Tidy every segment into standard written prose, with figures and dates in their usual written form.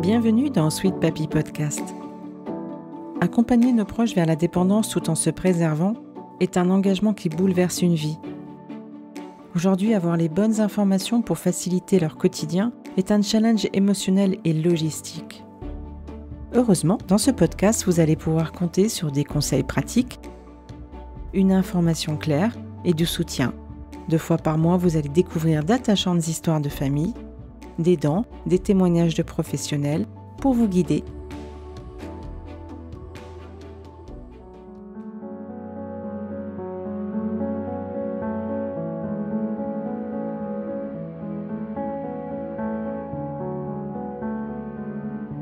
Bienvenue dans Sweet Papy Podcast. Accompagner nos proches vers la dépendance tout en se préservant est un engagement qui bouleverse une vie. Aujourd'hui, avoir les bonnes informations pour faciliter leur quotidien est un challenge émotionnel et logistique. Heureusement, dans ce podcast, vous allez pouvoir compter sur des conseils pratiques, une information claire et du soutien. 2 fois par mois, vous allez découvrir d'attachantes histoires de famille, d'aidants, des témoignages de professionnels pour vous guider.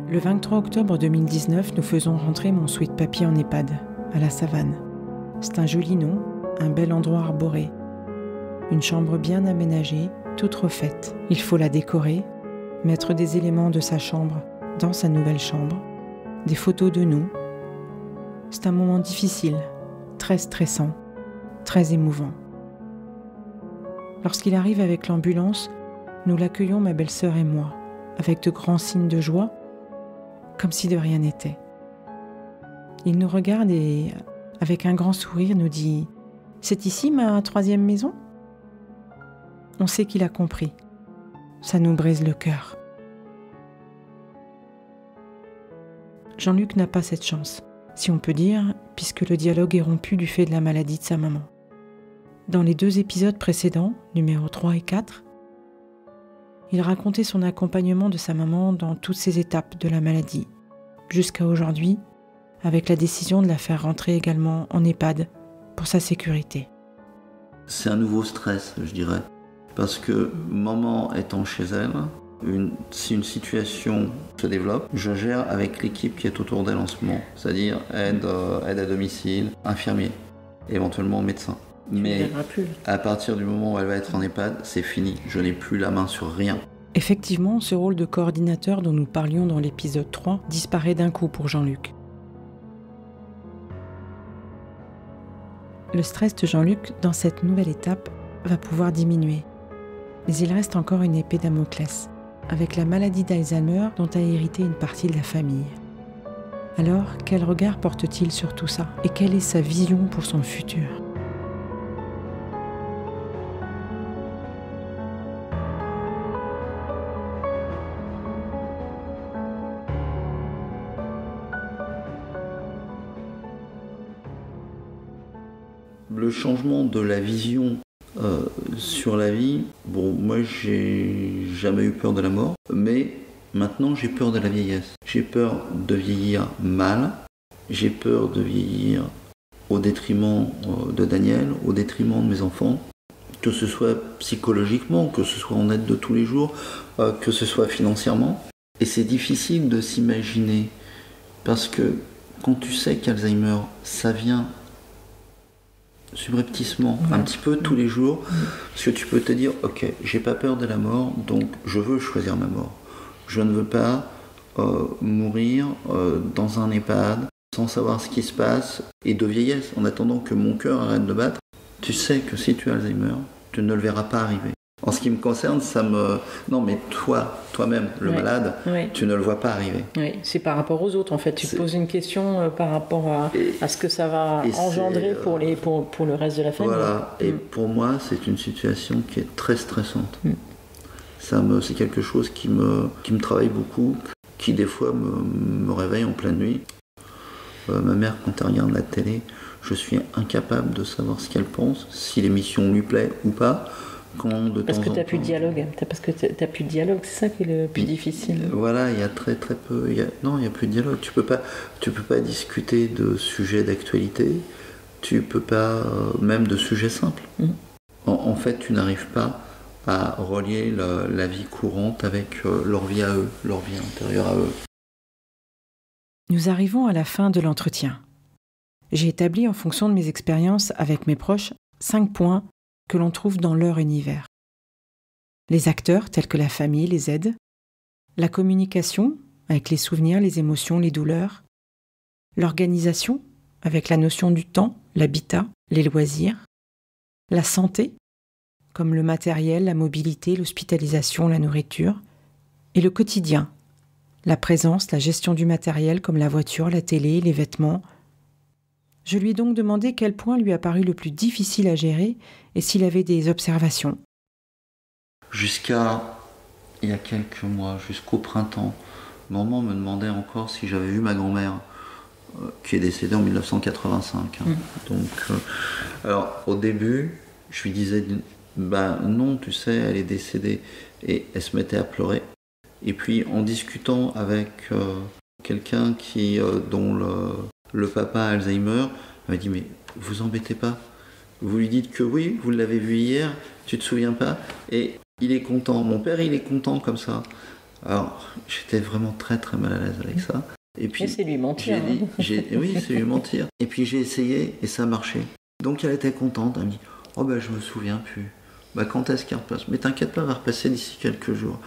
Le 23 octobre 2019, nous faisons rentrer mon Sweet Papy en EHPAD, à la Savane. C'est un joli nom, un bel endroit arboré. Une chambre bien aménagée, toute refaite. Il faut la décorer, mettre des éléments de sa chambre dans sa nouvelle chambre, des photos de nous. C'est un moment difficile, très stressant, très émouvant. Lorsqu'il arrive avec l'ambulance, nous l'accueillons, ma belle-sœur et moi, avec de grands signes de joie, comme si de rien n'était. Il nous regarde et, avec un grand sourire, nous dit « C'est ici ma 3e maison ?» On sait qu'il a compris. Ça nous brise le cœur. Jean-Luc n'a pas cette chance, si on peut dire, puisque le dialogue est rompu du fait de la maladie de sa maman. Dans les 2 épisodes précédents, numéros 3 et 4, il racontait son accompagnement de sa maman dans toutes ses étapes de la maladie, jusqu'à aujourd'hui, avec la décision de la faire rentrer également en EHPAD pour sa sécurité. C'est un nouveau stress, je dirais. Parce que maman étant chez elle, si une situation se développe, je gère avec l'équipe qui est autour d'elle en ce moment. C'est-à-dire aide à domicile, infirmier, éventuellement médecin. Mais à partir du moment où elle va être en EHPAD, c'est fini. Je n'ai plus la main sur rien. Effectivement, ce rôle de coordinateur dont nous parlions dans l'épisode 3 disparaît d'un coup pour Jean-Luc. Le stress de Jean-Luc dans cette nouvelle étape va pouvoir diminuer. Mais il reste encore une épée Damoclès, avec la maladie d'Alzheimer dont a hérité une partie de la famille. Alors, quel regard porte-t-il sur tout ça? Et quelle est sa vision pour son futur? Le changement de la vision sur la vie, bon, moi j'ai jamais eu peur de la mort, mais maintenant j'ai peur de la vieillesse. J'ai peur de vieillir mal, j'ai peur de vieillir au détriment de Daniel, au détriment de mes enfants, que ce soit psychologiquement, que ce soit en aide de tous les jours, que ce soit financièrement. Et c'est difficile de s'imaginer, parce que quand tu sais qu'Alzheimer, ça vient subrepticement, un petit peu tous les jours, parce que tu peux te dire, ok, j'ai pas peur de la mort, donc je veux choisir ma mort. Je ne veux pas mourir dans un EHPAD, sans savoir ce qui se passe, et de vieillesse, en attendant que mon cœur arrête de battre. Tu sais que si tu as Alzheimer, tu ne le verras pas arriver. En ce qui me concerne, ça me... Non, mais toi-même, le malade, tu ne le vois pas arriver. Oui, c'est par rapport aux autres, en fait. Tu te poses une question par rapport à ce que ça va engendrer pour le reste de la famille. Voilà, et pour moi, c'est une situation qui est très stressante. C'est quelque chose qui me travaille beaucoup, qui des fois me réveille en pleine nuit. Ma mère, quand elle regarde la télé, je suis incapable de savoir ce qu'elle pense, si l'émission lui plaît ou pas. Parce que tu n'as plus de dialogue. Parce que tu n'as plus de dialogue, c'est ça qui est le plus difficile. Voilà, il y a très très peu. Non, il n'y a plus de dialogue. Tu peux pas discuter de sujets d'actualité. Tu peux pas, même de sujets simples. En fait, tu n'arrives pas à relier la vie courante avec leur vie à eux, leur vie intérieure à eux. Nous arrivons à la fin de l'entretien. J'ai établi en fonction de mes expériences avec mes proches 5 points que l'on trouve dans leur univers. Les acteurs tels que la famille les aident, la communication avec les souvenirs, les émotions, les douleurs, l'organisation avec la notion du temps, l'habitat, les loisirs, la santé comme le matériel, la mobilité, l'hospitalisation, la nourriture, et le quotidien, la présence, la gestion du matériel comme la voiture, la télé, les vêtements. Je lui ai donc demandé quel point lui a paru le plus difficile à gérer et s'il avait des observations. Jusqu'à il y a quelques mois, jusqu'au printemps, maman me demandait encore si j'avais vu ma grand-mère, qui est décédée en 1985. Donc, alors au début, je lui disais, non, tu sais, elle est décédée. Et elle se mettait à pleurer. Et puis en discutant avec quelqu'un dont le papa a Alzheimer, elle m'a dit, mais vous embêtez pas. Vous lui dites que oui, vous l'avez vu hier, tu te souviens pas. Et il est content. Mon père, il est content comme ça. Alors, j'étais vraiment très très mal à l'aise avec ça. Et puis, c'est lui mentir. Oui, c'est lui mentir. Et puis j'ai essayé et ça marchait. Donc elle était contente. Elle me dit, oh je me souviens plus. Quand est-ce qu'elle repasse? Mais t'inquiète pas, elle va repasser d'ici quelques jours.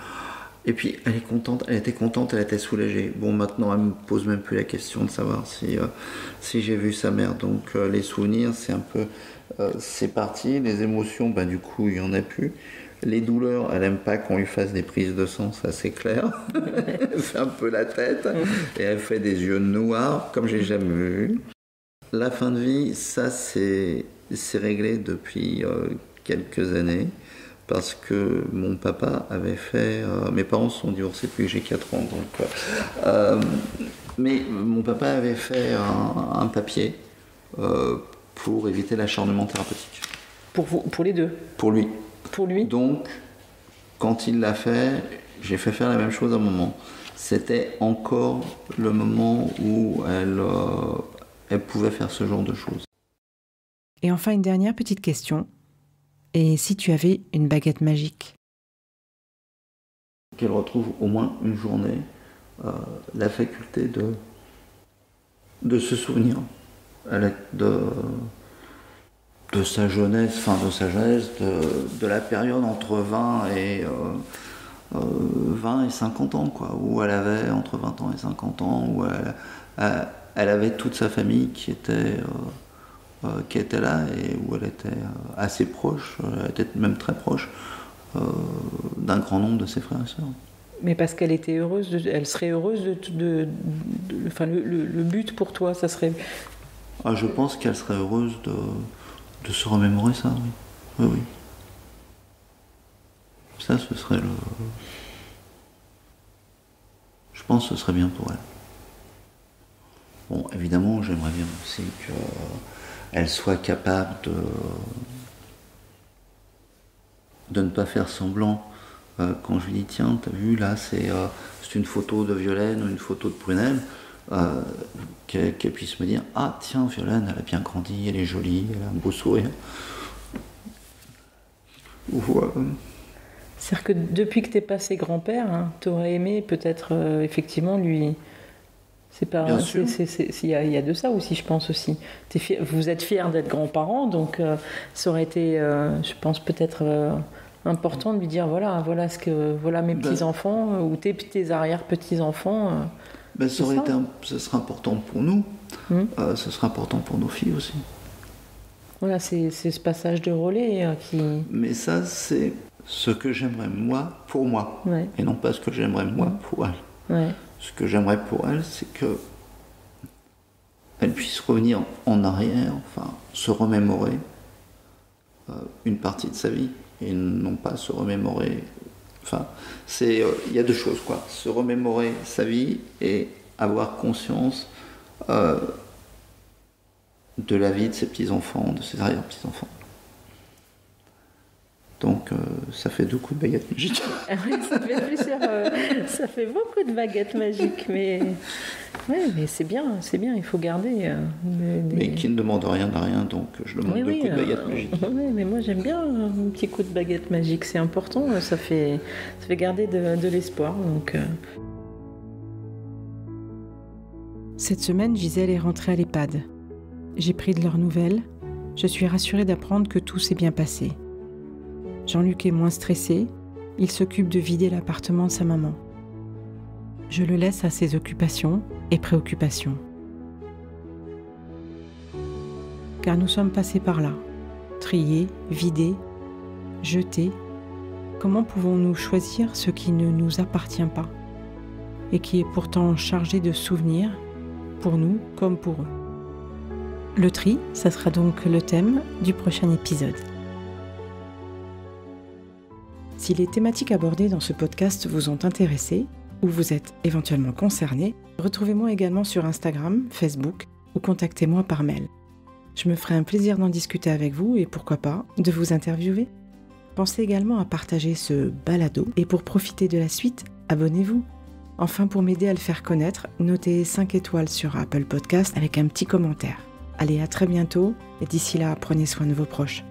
Et puis elle est contente, elle était contente, elle était soulagée. Bon, maintenant elle me pose même plus la question de savoir si j'ai vu sa mère. Donc les souvenirs, c'est un peu, c'est parti. Les émotions, du coup, il y en a plus. Les douleurs, elle aime pas qu'on lui fasse des prises de sang, ça c'est clair. Elle fait un peu la tête et elle fait des yeux noirs comme j'ai jamais vu. La fin de vie, ça c'est réglé depuis quelques années. Parce que mon papa avait fait... mes parents se sont divorcés depuis que j'ai 4 ans. Donc, mais mon papa avait fait un papier pour éviter l'acharnement thérapeutique. Pour les deux? Pour lui. Pour lui? Donc, quand il l'a fait, j'ai fait faire la même chose à maman. C'était encore le moment où elle pouvait faire ce genre de choses. Et enfin, une dernière petite question. Et si tu avais une baguette magique? Qu'elle retrouve au moins une journée la faculté de se souvenir de sa jeunesse, de la période entre 20 et 50 ans, quoi, où elle avait entre 20 ans et 50 ans, où elle avait toute sa famille qui était là et où elle était assez proche, elle était même très proche d'un grand nombre de ses frères et sœurs. Mais parce qu'elle était heureuse, elle serait heureuse enfin, le but pour toi, ça serait... Je pense qu'elle serait heureuse de se remémorer ça, oui. Oui. Ça, ce serait je pense que ce serait bien pour elle. Bon, évidemment, j'aimerais bien aussi qu'elle soit capable de ne pas faire semblant. Quand je lui dis, tiens, t'as vu, là, c'est une photo de Violaine ou une photo de Prunelle, qu'elle puisse me dire, ah, tiens, Violaine, elle a bien grandi, elle est jolie, elle a un beau sourire. C'est-à-dire que depuis que t'es passé grand-père, t'aurais aimé peut-être effectivement lui... C'est pas, bien sûr. Il y a de ça aussi, je pense aussi. Vous êtes fiers d'être grands-parents, donc ça aurait été, je pense, peut-être important de lui dire voilà mes petits-enfants ou tes arrière-petits-enfants. Ce sera important pour nous, ce sera important pour nos filles aussi. Voilà, c'est ce passage de relais qui... Mais ça, c'est ce que j'aimerais moi pour moi, et non pas ce que j'aimerais moi pour elle. Ouais. Ce que j'aimerais pour elle, c'est que elle puisse revenir en arrière, enfin, se remémorer une partie de sa vie, et non pas se remémorer... Enfin, il y a deux choses, quoi. Se remémorer sa vie et avoir conscience de la vie de ses petits-enfants, de ses arrière-petits-enfants. Donc, ça fait 2 coups de baguette magique. Oui, ça fait beaucoup de baguettes magiques, mais c'est bien, il faut garder. Mais qui ne demande rien à rien, donc je demande 2 coups de baguette magique. Oui, mais moi j'aime bien un petit coup de baguette magique, c'est important, ça fait garder de l'espoir. Donc. Cette semaine, Gisèle est rentrée à l'EHPAD. J'ai pris de leurs nouvelles. Je suis rassurée d'apprendre que tout s'est bien passé. Jean-Luc est moins stressé, il s'occupe de vider l'appartement de sa maman. Je le laisse à ses occupations et préoccupations. Car nous sommes passés par là. Trier, vider, jeter. Comment pouvons-nous choisir ce qui ne nous appartient pas ? et qui est pourtant chargé de souvenirs, pour nous comme pour eux. Le tri, ça sera donc le thème du prochain épisode. Si les thématiques abordées dans ce podcast vous ont intéressé, ou vous êtes éventuellement concerné, retrouvez-moi également sur Instagram, Facebook, ou contactez-moi par mail. Je me ferai un plaisir d'en discuter avec vous et pourquoi pas de vous interviewer. Pensez également à partager ce balado et pour profiter de la suite, abonnez-vous. Enfin, pour m'aider à le faire connaître, notez 5 étoiles sur Apple Podcast avec un petit commentaire. Allez, à très bientôt et d'ici là, prenez soin de vos proches.